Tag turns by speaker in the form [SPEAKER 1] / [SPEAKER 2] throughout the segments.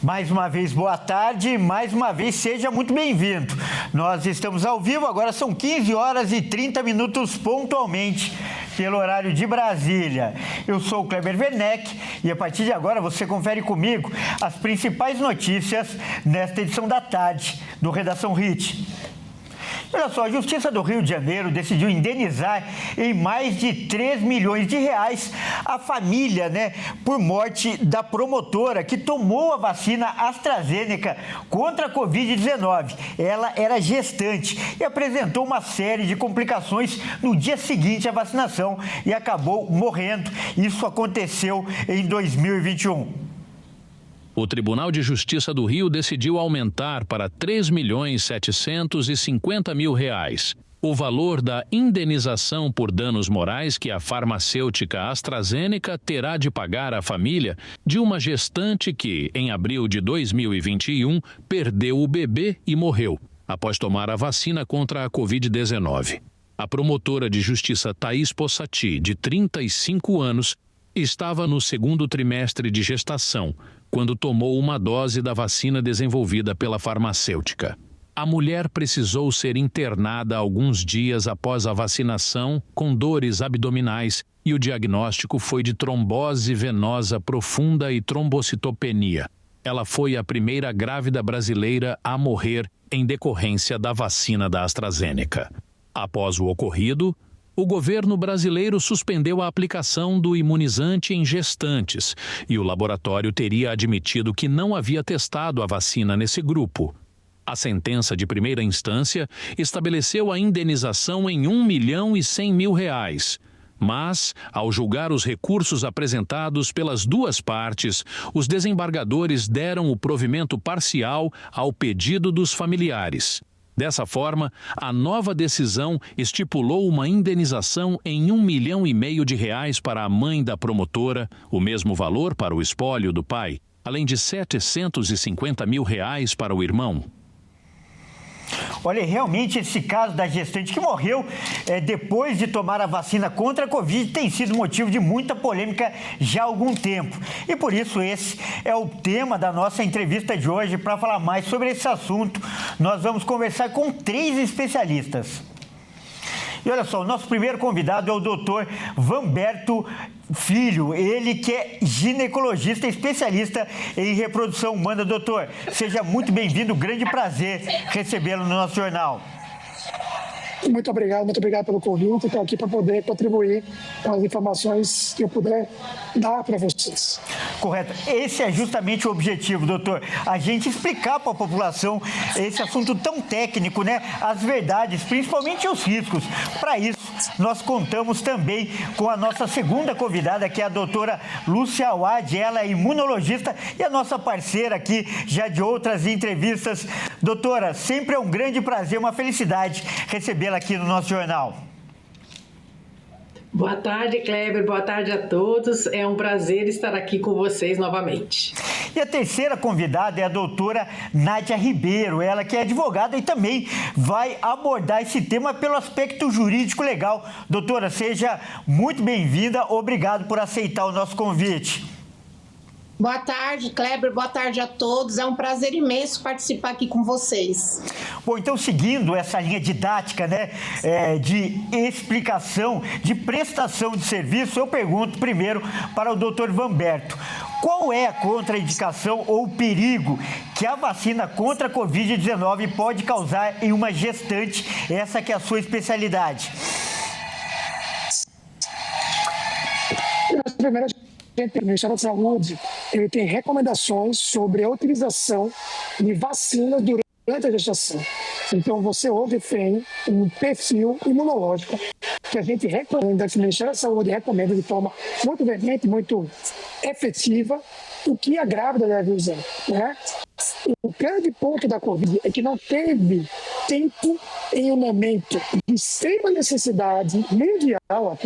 [SPEAKER 1] Mais uma vez, boa tarde, mais uma vez, seja muito bem-vindo. Nós estamos ao vivo, agora são 15 horas e 30 minutos pontualmente, pelo horário de Brasília. Eu sou o Kleber Werneck e a partir de agora você confere comigo as principais notícias nesta edição da tarde do Redação HIT. Olha só, a Justiça do Rio de Janeiro decidiu indenizar em mais de 3 milhões de reais a família, por morte da promotora que tomou a vacina AstraZeneca contra a Covid-19. Ela era gestante e apresentou uma série de complicações no dia seguinte à vacinação e acabou morrendo. Isso aconteceu em 2021.
[SPEAKER 2] O Tribunal de Justiça do Rio decidiu aumentar para R$ 3.750.000 o valor da indenização por danos morais que a farmacêutica AstraZeneca terá de pagar à família de uma gestante que, em abril de 2021, perdeu o bebê e morreu após tomar a vacina contra a Covid-19. A promotora de justiça Thaís Possati, de 35 anos, estava no segundo trimestre de gestação, quando tomou uma dose da vacina desenvolvida pela farmacêutica. A mulher precisou ser internada alguns dias após a vacinação com dores abdominais e o diagnóstico foi de trombose venosa profunda e trombocitopenia. Ela foi a primeira grávida brasileira a morrer em decorrência da vacina da AstraZeneca. Após o ocorrido, o governo brasileiro suspendeu a aplicação do imunizante em gestantes e o laboratório teria admitido que não havia testado a vacina nesse grupo. A sentença de primeira instância estabeleceu a indenização em R$ 1.100.000. Mas, ao julgar os recursos apresentados pelas duas partes, os desembargadores deram o provimento parcial ao pedido dos familiares. Dessa forma, a nova decisão estipulou uma indenização em R$ 1,5 milhão para a mãe da promotora, o mesmo valor para o espólio do pai, além de R$ 750.000 para o irmão.
[SPEAKER 1] Olha, realmente esse caso da gestante que morreu depois de tomar a vacina contra a Covid tem sido motivo de muita polêmica já há algum tempo. E por isso esse é o tema da nossa entrevista de hoje. Para falar mais sobre esse assunto, nós vamos conversar com 3 especialistas. E olha só, o nosso primeiro convidado é o Dr. Vanberto Filho, ele que é ginecologista especialista em reprodução humana. Doutor, seja muito bem-vindo, grande prazer recebê-lo no nosso jornal.
[SPEAKER 3] Muito obrigado pelo convite. Estou aqui para poder contribuir com as informações que eu puder dar para vocês.
[SPEAKER 1] Correto. Esse é justamente o objetivo, doutor. A gente explicar para a população esse assunto tão técnico, as verdades, principalmente os riscos. Para isso, nós contamos também com a nossa segunda convidada, que é a doutora Lúcia Awad. Ela é imunologista e a nossa parceira aqui já de outras entrevistas. Doutora, sempre é um grande prazer, uma felicidade recebê-la aqui no nosso jornal.
[SPEAKER 4] Boa tarde, Kleber. Boa tarde a todos. É um prazer estar aqui com vocês novamente.
[SPEAKER 1] E a terceira convidada é a doutora Nádia Ribeiro, ela que é advogada e também vai abordar esse tema pelo aspecto jurídico legal. Doutora, seja muito bem-vinda. Obrigado por aceitar o nosso convite.
[SPEAKER 5] Boa tarde, Kleber. Boa tarde a todos. É um prazer imenso participar aqui com vocês.
[SPEAKER 1] Bom, então, seguindo essa linha didática, de explicação, de prestação de serviço, eu pergunto primeiro para o doutor Vanberto. Qual é a contraindicação ou o perigo que a vacina contra a Covid-19 pode causar em uma gestante? Essa que é a sua especialidade.
[SPEAKER 3] Primeiro, o Ministério da Saúde ele tem recomendações sobre a utilização de vacinas durante a gestação. Então, você hoje tem um perfil imunológico que a gente recomenda, que o Ministério da Saúde recomenda de forma muito veemente, muito efetiva, o que a grávida deve usar. O grande ponto da Covid é que não teve tempo em um momento de extrema necessidade mundial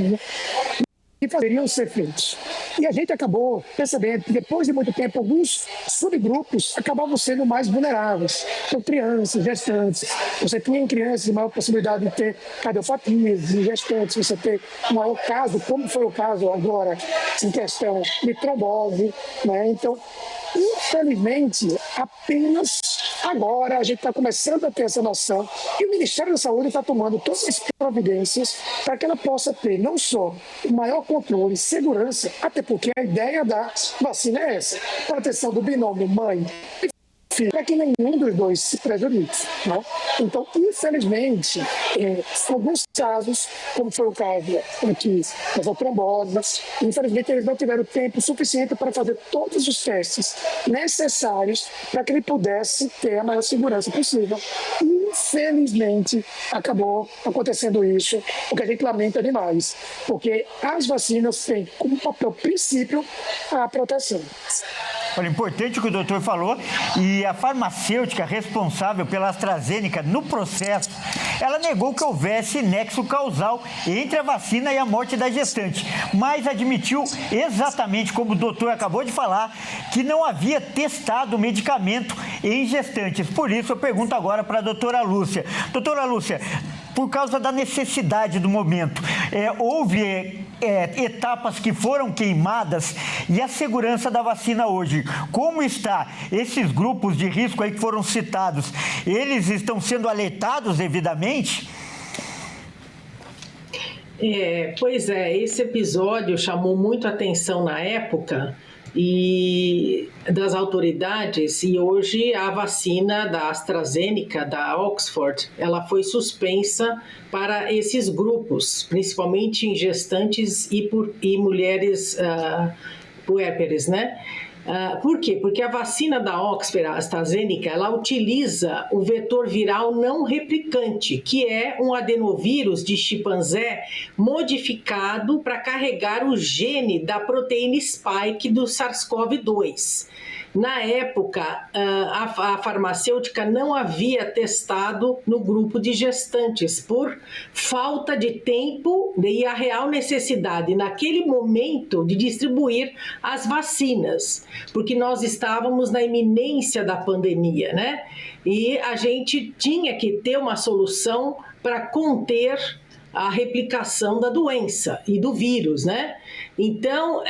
[SPEAKER 3] que poderiam ser feitos. E a gente acabou percebendo que depois de muito tempo, alguns subgrupos acabavam sendo mais vulneráveis. Então, crianças, gestantes, você tinha em crianças maior possibilidade de ter cardiopatias, em gestantes você ter um maior caso, como foi o caso agora em questão de trombose, né? Então, infelizmente, apenas agora a gente está começando a ter essa noção e o Ministério da Saúde está tomando todas as providências para que ela possa ter não só o maior controle, segurança, até porque a ideia da vacina é essa, proteção do binômio mãe e para que nenhum dos dois se prejudique, né? Então, infelizmente, em alguns casos, como foi o caso aqui das tromboses, infelizmente eles não tiveram tempo suficiente para fazer todos os testes necessários para que ele pudesse ter a maior segurança possível. Infelizmente, acabou acontecendo isso, o que a gente lamenta demais, porque as vacinas têm como papel princípio a proteção.
[SPEAKER 1] Olha, importante o que o doutor falou, e a farmacêutica responsável pela AstraZeneca no processo, ela negou que houvesse nexo causal entre a vacina e a morte da gestante, mas admitiu exatamente como o doutor acabou de falar, que não havia testado o medicamento em gestantes. Por isso eu pergunto agora para a doutora Lúcia. Doutora Lúcia, por causa da necessidade do momento, houve etapas que foram queimadas e a segurança da vacina hoje, como está? Esses grupos de risco aí que foram citados, eles estão sendo alertados devidamente?
[SPEAKER 4] Pois é, esse episódio chamou muito atenção na época e das autoridades, e hoje a vacina da AstraZeneca, da Oxford, ela foi suspensa para esses grupos, principalmente em gestantes e mulheres puérperas, né? Por quê? Porque a vacina da Oxford, a AstraZeneca, ela utiliza o vetor viral não replicante, que é um adenovírus de chimpanzé modificado para carregar o gene da proteína spike do SARS-CoV-2. Na época, a farmacêutica não havia testado no grupo de gestantes por falta de tempo e a real necessidade, naquele momento, de distribuir as vacinas, porque nós estávamos na iminência da pandemia, né? E a gente tinha que ter uma solução para conter a replicação da doença e do vírus, né? Então,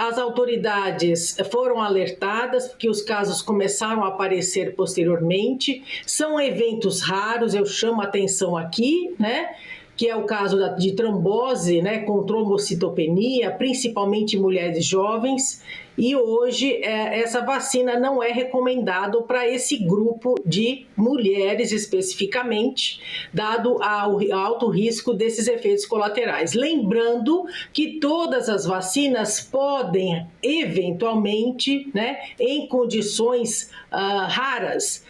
[SPEAKER 4] as autoridades foram alertadas, porque os casos começaram a aparecer posteriormente. São eventos raros, eu chamo a atenção aqui, né? Que é o caso de trombose, né, com trombocitopenia, principalmente em mulheres jovens, e hoje essa vacina não é recomendada para esse grupo de mulheres especificamente, dado o alto risco desses efeitos colaterais. Lembrando que todas as vacinas podem, eventualmente, né, em condições raras,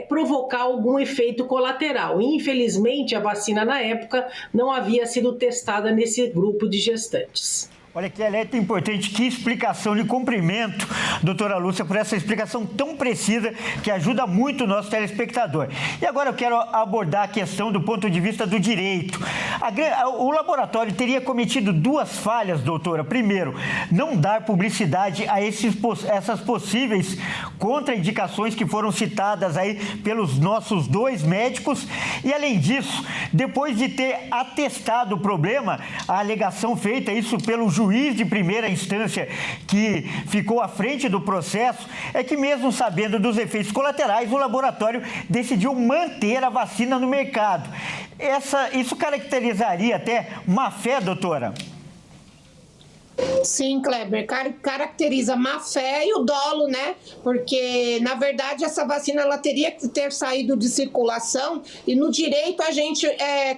[SPEAKER 4] provocar algum efeito colateral. Infelizmente, a vacina na época não havia sido testada nesse grupo de gestantes.
[SPEAKER 1] Olha que alerta importante, que explicação, de cumprimento, doutora Lúcia, por essa explicação tão precisa que ajuda muito o nosso telespectador. E agora eu quero abordar a questão do ponto de vista do direito. O laboratório teria cometido duas falhas, doutora. Primeiro, não dar publicidade a essas possíveis contraindicações que foram citadas aí pelos nossos dois médicos. E, além disso, depois de ter atestado o problema, a alegação feita, isso pelo juiz de primeira instância que ficou à frente do processo, é que mesmo sabendo dos efeitos colaterais, o laboratório decidiu manter a vacina no mercado. Isso caracterizaria até má-fé, doutora?
[SPEAKER 5] Sim, Kleber, caracteriza a má-fé e o dolo, né? Porque, na verdade, essa vacina ela teria que ter saído de circulação e no direito a gente,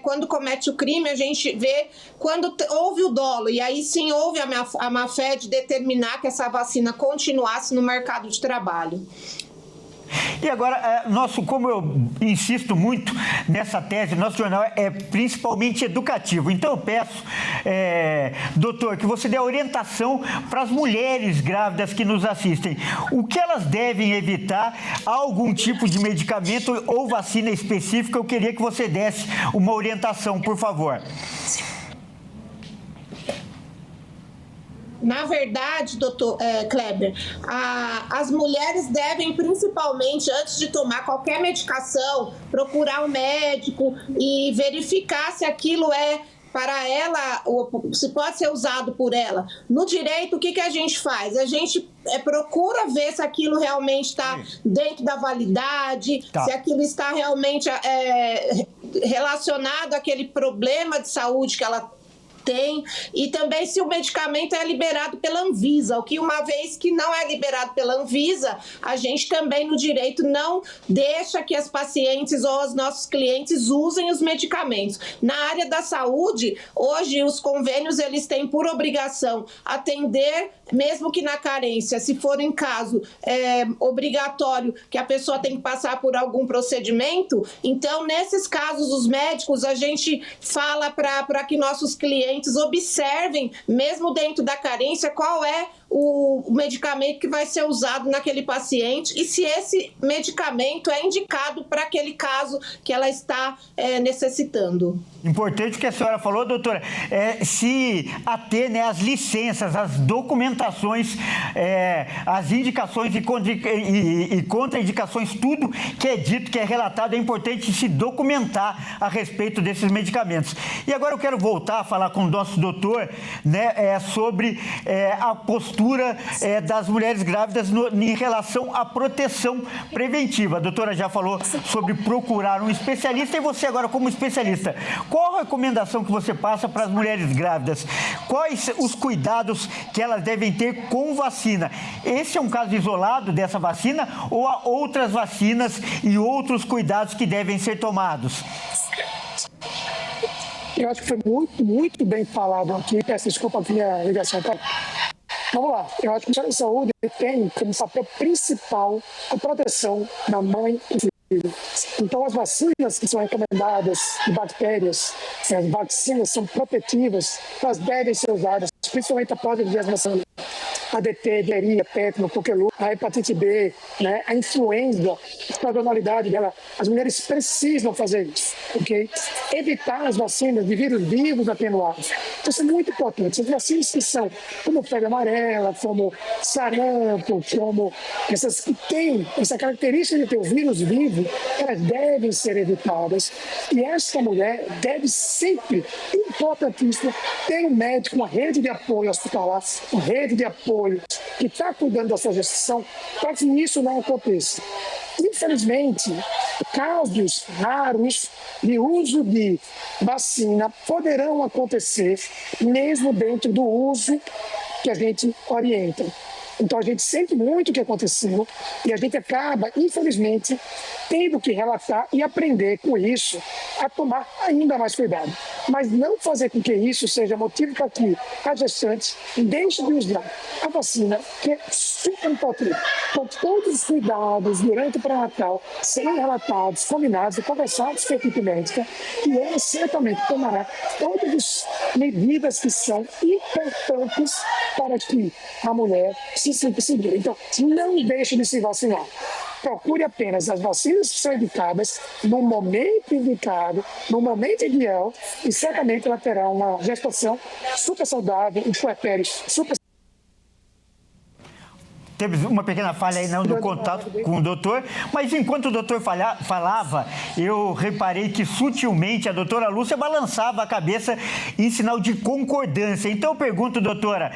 [SPEAKER 5] quando comete o crime, a gente vê quando houve o dolo e aí sim houve a má-fé de determinar que essa vacina continuasse no mercado de trabalho.
[SPEAKER 1] E agora, como eu insisto muito nessa tese, nosso jornal é principalmente educativo. Então eu peço, doutor, que você dê orientação para as mulheres grávidas que nos assistem. O que elas devem evitar? Algum tipo de medicamento ou vacina específica? Eu queria que você desse uma orientação, por favor.
[SPEAKER 5] Na verdade, doutor Kleber, as mulheres devem, principalmente, antes de tomar qualquer medicação, procurar um médico e verificar se aquilo é para ela, se pode ser usado por ela. No direito, o que a gente faz? A gente procura ver se aquilo realmente está dentro da validade, se aquilo está realmente relacionado àquele problema de saúde que ela tem, e também se o medicamento é liberado pela Anvisa, o que uma vez que não é liberado pela Anvisa, a gente também no direito não deixa que as pacientes ou os nossos clientes usem os medicamentos. Na área da saúde, hoje os convênios eles têm por obrigação atender, mesmo que na carência, se for em caso obrigatório que a pessoa tem que passar por algum procedimento, então nesses casos os médicos, a gente fala para que nossos clientes observem, mesmo dentro da carência, qual é o medicamento que vai ser usado naquele paciente e se esse medicamento é indicado para aquele caso que ela está necessitando.
[SPEAKER 1] Importante o que a senhora falou, doutora, se ater, né, às licenças, às documentações, às indicações e contraindicações, tudo que é dito, que é relatado, é importante se documentar a respeito desses medicamentos. E agora eu quero voltar a falar com o nosso doutor, né, sobre a postura das mulheres grávidas em relação à proteção preventiva. A doutora já falou sobre procurar um especialista e você agora como especialista, qual a recomendação que você passa para as mulheres grávidas? Quais os cuidados que elas devem ter com vacina? Esse é um caso isolado dessa vacina ou há outras vacinas e outros cuidados que devem ser tomados?
[SPEAKER 3] Eu acho que foi muito bem falado aqui. Peço desculpa a minha ligação. Vamos lá. Eu acho que o Ministério da Saúde tem como papel principal a proteção da mãe e do filho. Então, as vacinas que são recomendadas de bactérias, as vacinas são protetivas, elas devem ser usadas, principalmente após a 20ª semana. ADT, diarreia, tétano, coqueluche, a hepatite B, né, a influenza, a sazonalidade dela. As mulheres precisam fazer isso, ok? Evitar as vacinas de vírus vivos atenuados. Isso é muito importante. As vacinas que são como febre amarela, como sarampo, como essas que têm essa característica de ter o vírus vivo, elas devem ser evitadas. E essa mulher deve sempre, importantíssimo, ter um médico, uma rede de apoio hospitalar, uma rede de apoio que está cuidando da sua gestação para que isso não aconteça. Infelizmente, casos raros de uso de vacina poderão acontecer mesmo dentro do uso que a gente orienta. Então, a gente sente muito o que aconteceu e a gente acaba, infelizmente, tendo que relatar e aprender com isso a tomar ainda mais cuidado. Mas não fazer com que isso seja motivo para que a gestante deixe de usar a vacina, que é super importante. Com todos os cuidados durante o pré-natal serem relatados, combinados e conversados com a equipe médica, e ela certamente tomará todas as medidas que são importantes para que a mulher se sinta segura. Então, não deixe de se vacinar. Procure apenas as vacinas que são indicadas no momento indicado, no momento ideal, e certamente ela terá uma gestação super saudável, um puerpério super.
[SPEAKER 1] Teve uma pequena falha aí no contato com o doutor, mas enquanto o doutor falava, eu reparei que sutilmente a doutora Lúcia balançava a cabeça em sinal de concordância. Então eu pergunto, doutora,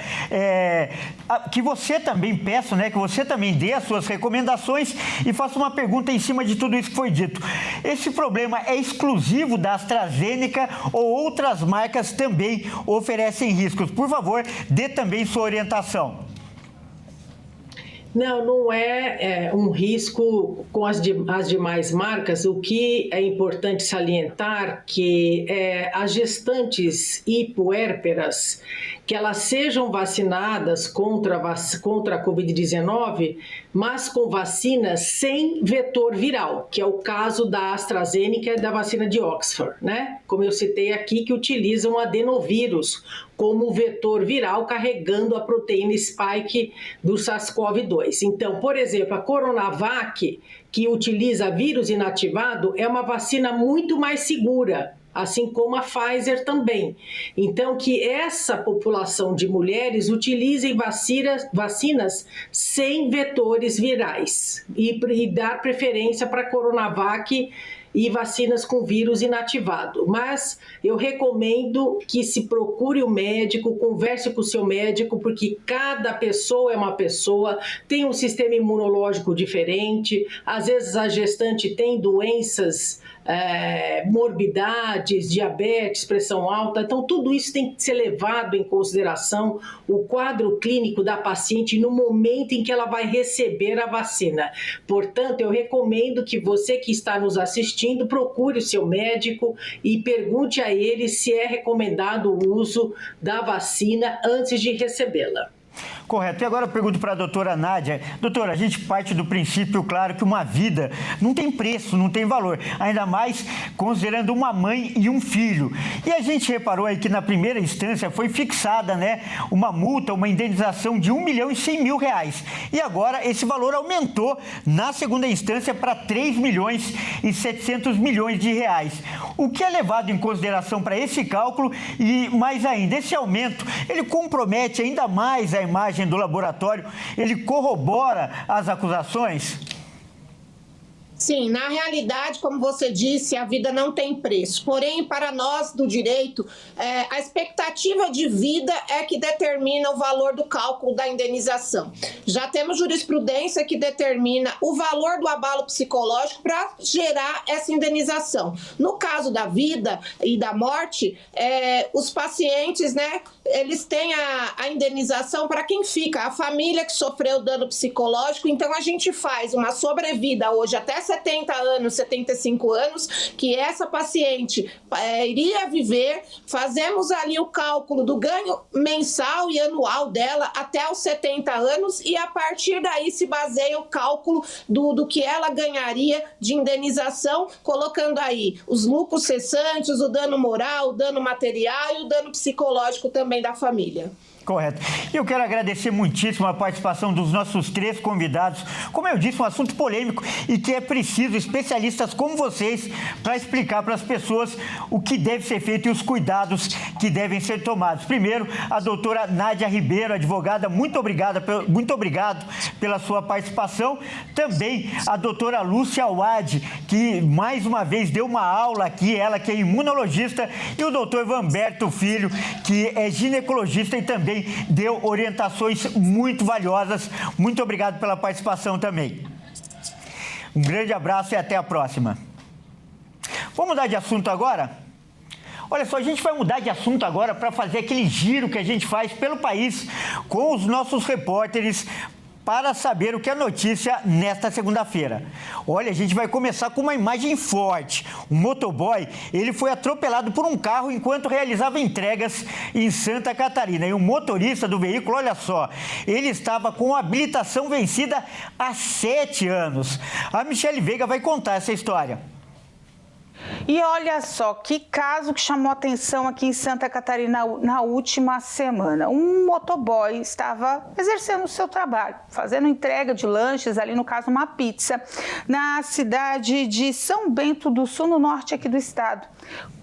[SPEAKER 1] que você também peço, né, que você também dê as suas recomendações e faça uma pergunta em cima de tudo isso que foi dito. Esse problema é exclusivo da AstraZeneca ou outras marcas também oferecem riscos? Por favor, dê também sua orientação.
[SPEAKER 4] Não é um risco com as demais marcas. O que é importante salientar que as gestantes hipoérperas, que elas sejam vacinadas contra a Covid-19, mas com vacinas sem vetor viral, que é o caso da AstraZeneca e da vacina de Oxford, né? Como eu citei aqui, que utilizam adenovírus como vetor viral, carregando a proteína spike do SARS-CoV-2. Então, por exemplo, a Coronavac, que utiliza vírus inativado, é uma vacina muito mais segura assim como a Pfizer também. Então, que essa população de mulheres utilizem vacinas sem vetores virais e dar preferência para a Coronavac e vacinas com vírus inativado. Mas eu recomendo que se procure o médico, converse com o seu médico, porque cada pessoa é uma pessoa, tem um sistema imunológico diferente, às vezes a gestante tem doenças, morbidades, diabetes, pressão alta, então tudo isso tem que ser levado em consideração, o quadro clínico da paciente no momento em que ela vai receber a vacina. Portanto, eu recomendo que você que está nos assistindo procure o seu médico e pergunte a ele se é recomendado o uso da vacina antes de recebê-la.
[SPEAKER 1] Correto. E agora eu pergunto para a doutora Nádia. Doutora, a gente parte do princípio, claro, que uma vida não tem preço, não tem valor. Ainda mais considerando uma mãe e um filho. E a gente reparou aí que na primeira instância foi fixada, né, uma multa, uma indenização de R$1.100.000. E agora esse valor aumentou na segunda instância para R$3.700.000. O que é levado em consideração para esse cálculo e, mais ainda, esse aumento, ele compromete ainda mais a imagem do laboratório, ele corrobora as acusações?
[SPEAKER 5] Sim, na realidade, como você disse, a vida não tem preço. Porém, para nós do direito, a expectativa de vida é que determina o valor do cálculo da indenização. Já temos jurisprudência que determina o valor do abalo psicológico para gerar essa indenização. No caso da vida e da morte, os pacientes, né, eles têm a indenização para quem fica, a família que sofreu dano psicológico. Então, a gente faz uma sobrevida hoje até 70 anos, 75 anos, que essa paciente iria viver, fazemos ali o cálculo do ganho mensal e anual dela até os 70 anos e a partir daí se baseia o cálculo do que ela ganharia de indenização, colocando aí os lucros cessantes, o dano moral, o dano material e o dano psicológico também da família.
[SPEAKER 1] Correto. Eu quero agradecer muitíssimo a participação dos nossos 3 convidados. Como eu disse, um assunto polêmico e que é preciso especialistas como vocês para explicar para as pessoas o que deve ser feito e os cuidados que devem ser tomados. Primeiro, a doutora Nádia Ribeiro, advogada, muito obrigado pela sua participação. Também a doutora Lúcia Awad, que mais uma vez deu uma aula aqui, ela que é imunologista, e o doutor Vanberto Filho, que é ginecologista e também deu orientações muito valiosas. Muito obrigado pela participação também. Um grande abraço e até a próxima. Vamos mudar de assunto agora? Olha só, a gente vai mudar de assunto agora para fazer aquele giro que a gente faz pelo país com os nossos repórteres para saber o que é notícia nesta segunda-feira. Olha, a gente vai começar com uma imagem forte. Um motoboy, ele foi atropelado por um carro enquanto realizava entregas em Santa Catarina. E o motorista do veículo, olha só, ele estava com a habilitação vencida há 7 anos. A Michele Veiga vai contar essa história.
[SPEAKER 6] E olha só, que caso que chamou atenção aqui em Santa Catarina na última semana. Um motoboy estava exercendo o seu trabalho, fazendo entrega de lanches, ali no caso uma pizza, na cidade de São Bento do Sul, no norte aqui do estado.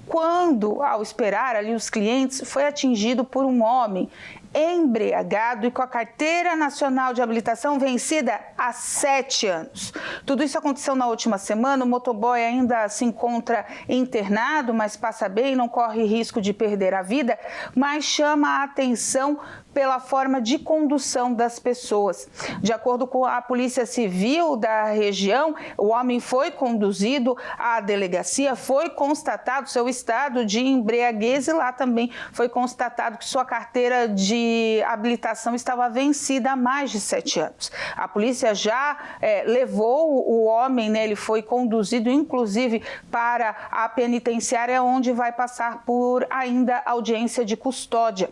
[SPEAKER 6] Quando, ao esperar ali os clientes, foi atingido por um homem embriagado e com a carteira nacional de habilitação vencida há 7 anos. Tudo isso aconteceu na última semana. O motoboy ainda se encontra internado, mas passa bem, não corre risco de perder a vida, mas chama a atenção pela forma de condução das pessoas. De acordo com a Polícia Civil da região, o homem foi conduzido à delegacia, foi constatado seu estado de embriaguez e lá também foi constatado que sua carteira de habilitação estava vencida há mais de 7 anos. A polícia já levou o homem, né, ele foi conduzido inclusive para a penitenciária, onde vai passar por ainda audiência de custódia.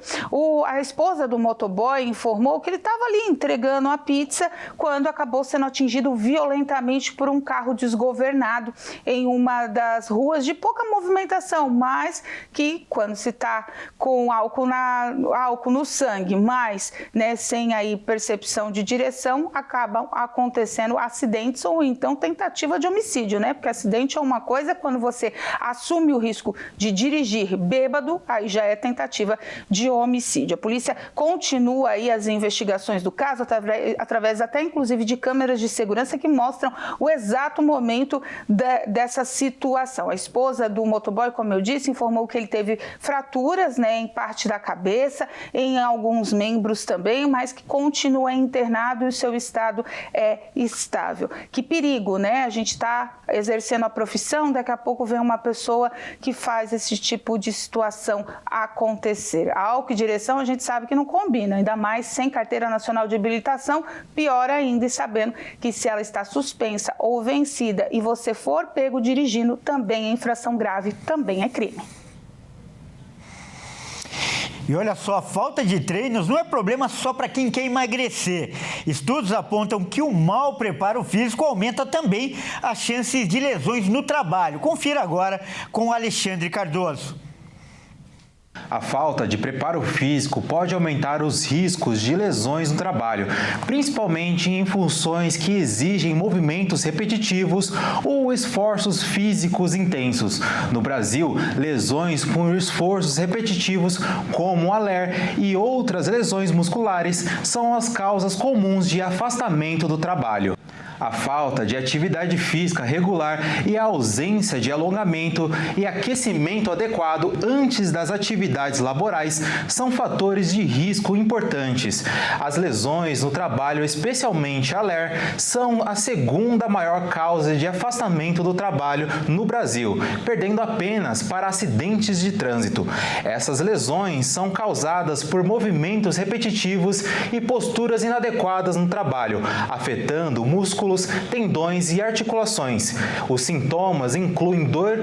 [SPEAKER 6] A esposa do motoboy informou que ele estava ali entregando a pizza quando acabou sendo atingido violentamente por um carro desgovernado em uma das ruas de pouca movimentação, mas que quando se está com álcool no sangue, mas sem aí percepção de direção, acabam acontecendo acidentes ou então tentativa de homicídio, Porque acidente é uma coisa, quando você assume o risco de dirigir bêbado, aí já é tentativa de homicídio. A polícia continua aí as investigações do caso, através até inclusive de câmeras de segurança que mostram o exato momento dessa situação. A esposa do motoboy, como eu disse, informou que ele teve fraturas, em parte da cabeça, em alguns membros também, mas que continua internado e o seu estado é estável. Que perigo, A gente está exercendo a profissão, daqui a pouco vem uma pessoa que faz esse tipo de situação acontecer. Álcool e direção a gente sabe que não combina, ainda mais sem carteira nacional de habilitação, pior ainda, e sabendo que se ela está suspensa ou vencida e você for pego dirigindo, também é infração grave, também é crime.
[SPEAKER 1] E olha só, a falta de treinos não é problema só para quem quer emagrecer. Estudos apontam que o mau preparo físico aumenta também as chances de lesões no trabalho. Confira agora com Alexandre Cardoso.
[SPEAKER 7] A falta de preparo físico pode aumentar os riscos de lesões no trabalho, principalmente em funções que exigem movimentos repetitivos ou esforços físicos intensos. No Brasil, lesões por esforços repetitivos, como a LER e outras lesões musculares, são as causas comuns de afastamento do trabalho. A falta de atividade física regular e a ausência de alongamento e aquecimento adequado antes das atividades laborais são fatores de risco importantes. As lesões no trabalho, especialmente a LER, são a segunda maior causa de afastamento do trabalho no Brasil, perdendo apenas para acidentes de trânsito. Essas lesões são causadas por movimentos repetitivos e posturas inadequadas no trabalho, afetando músculos, tendões e articulações. Os sintomas incluem dor,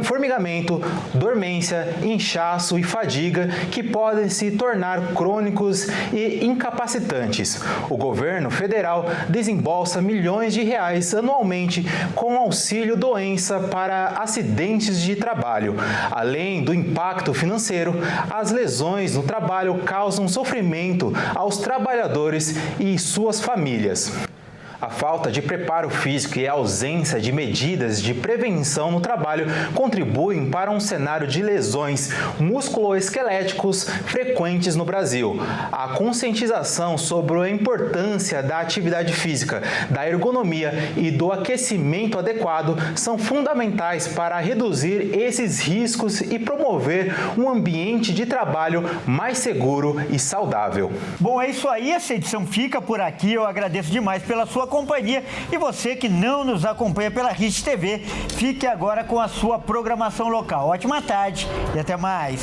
[SPEAKER 7] formigamento, dormência, inchaço e fadiga, que podem se tornar crônicos e incapacitantes. O governo federal desembolsa milhões de reais anualmente com auxílio doença para acidentes de trabalho. Além do impacto financeiro, as lesões no trabalho causam sofrimento aos trabalhadores e suas famílias. A falta de preparo físico e a ausência de medidas de prevenção no trabalho contribuem para um cenário de lesões musculoesqueléticos frequentes no Brasil. A conscientização sobre a importância da atividade física, da ergonomia e do aquecimento adequado são fundamentais para reduzir esses riscos e promover um ambiente de trabalho mais seguro e saudável.
[SPEAKER 1] Bom, é isso aí, essa edição fica por aqui. Eu agradeço demais pela sua companhia, e você que não nos acompanha pela RIT TV, fique agora com a sua programação local. Ótima tarde e até mais.